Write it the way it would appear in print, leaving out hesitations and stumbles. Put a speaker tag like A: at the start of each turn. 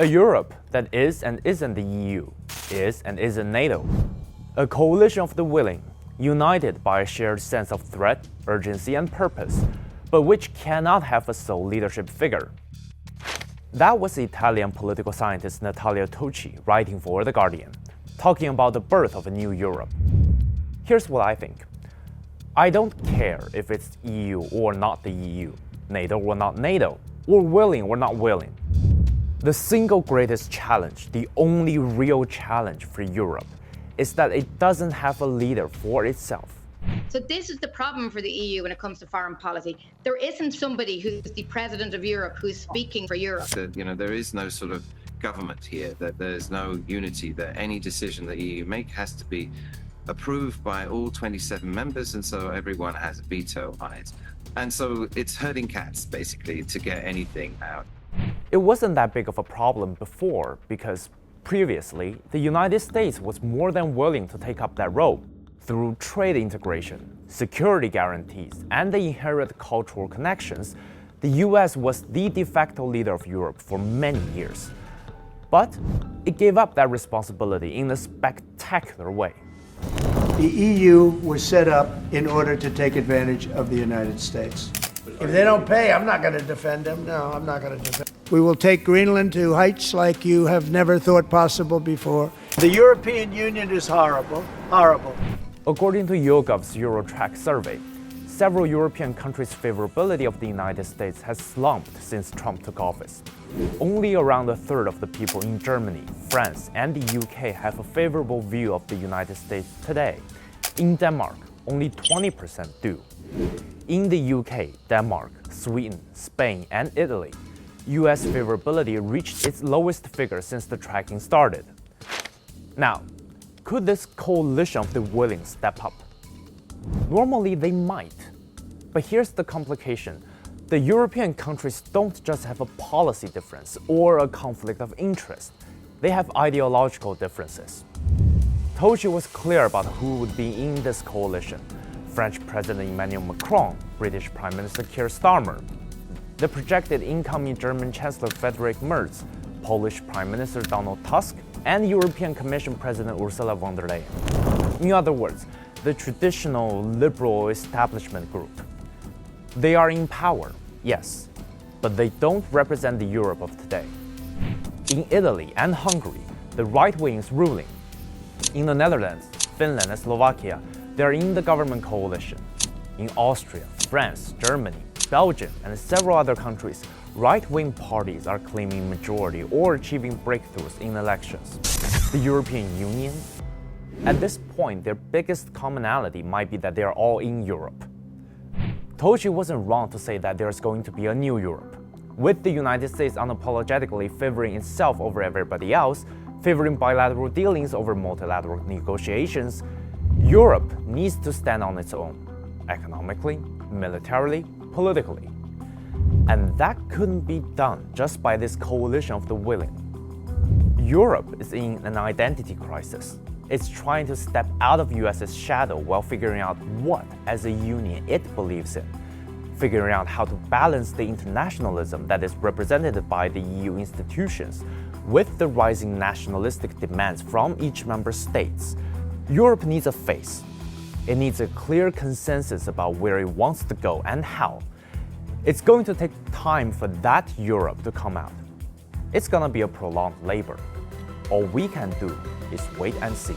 A: A Europe that is and isn't the EU, is and isn't NATO. A coalition of the willing, united by a shared sense of threat, urgency, and purpose, but which cannot have a sole leadership figure. That was Italian political scientist Natalia Tocci writing for The Guardian, talking about the birth of a new Europe. Here's what I think. I don't care if it's EU or not the EU, NATO or not NATO, or willing or not willing. The single greatest challenge, the only real challenge for Europe, is that it doesn't have a leader for itself.
B: So this is the problem for the EU when it comes to foreign policy. There isn't somebody who's the president of Europe who's speaking for Europe.
C: There is no sort of government here, that there's no unity, that any decision that the EU make has to be approved by all 27 members, and so everyone has a veto on it. And so it's herding cats, basically, to get anything out.
A: It wasn't that big of a problem before because previously, the United States was more than willing to take up that role through trade integration, security guarantees, and the inherent cultural connections. The US was the de facto leader of Europe for many years. But it gave up that responsibility in a spectacular way.
D: The EU was set up in order to take advantage of the United States. If they don't pay, I'm not going to defend them. No, I'm not going to defend them. We will take Greenland to heights like you have never thought possible before. The European Union is horrible, horrible.
A: According to YouGov's Eurotrack survey, several European countries' favorability of the United States has slumped since Trump took office. Only around a third of the people in Germany, France, and the UK have a favorable view of the United States today. In Denmark, only 20% do. In the UK, Denmark, Sweden, Spain, and Italy, US favorability reached its lowest figure since the tracking started. Now, could this coalition of the willing step up? Normally they might. But here's the complication. The European countries don't just have a policy difference or a conflict of interest. They have ideological differences. Tocci was clear about who would be in this coalition. French President Emmanuel Macron, British Prime Minister Keir Starmer, the projected incoming German Chancellor Friedrich Merz, Polish Prime Minister Donald Tusk, and European Commission President Ursula von der Leyen. In other words, the traditional liberal establishment group. They are in power, yes, but they don't represent the Europe of today. In Italy and Hungary, the right wing is ruling. In the Netherlands, Finland, and Slovakia, they are in the government coalition. In Austria, France, Germany, Belgium, and several other countries, right-wing parties are claiming majority or achieving breakthroughs in elections. The European Union? At this point, their biggest commonality might be that they are all in Europe. Tocci wasn't wrong to say that there's going to be a new Europe. With the United States unapologetically favoring itself over everybody else, favoring bilateral dealings over multilateral negotiations, Europe needs to stand on its own, economically, militarily, politically. And that couldn't be done just by this coalition of the willing. Europe is in an identity crisis. It's trying to step out of US's shadow while figuring out what, as a union, it believes in. Figuring out how to balance the internationalism that is represented by the EU institutions with the rising nationalistic demands from each member states. Europe needs a face. It needs a clear consensus about where it wants to go and how. It's going to take time for that Europe to come out. It's gonna be a prolonged labor. All we can do is wait and see.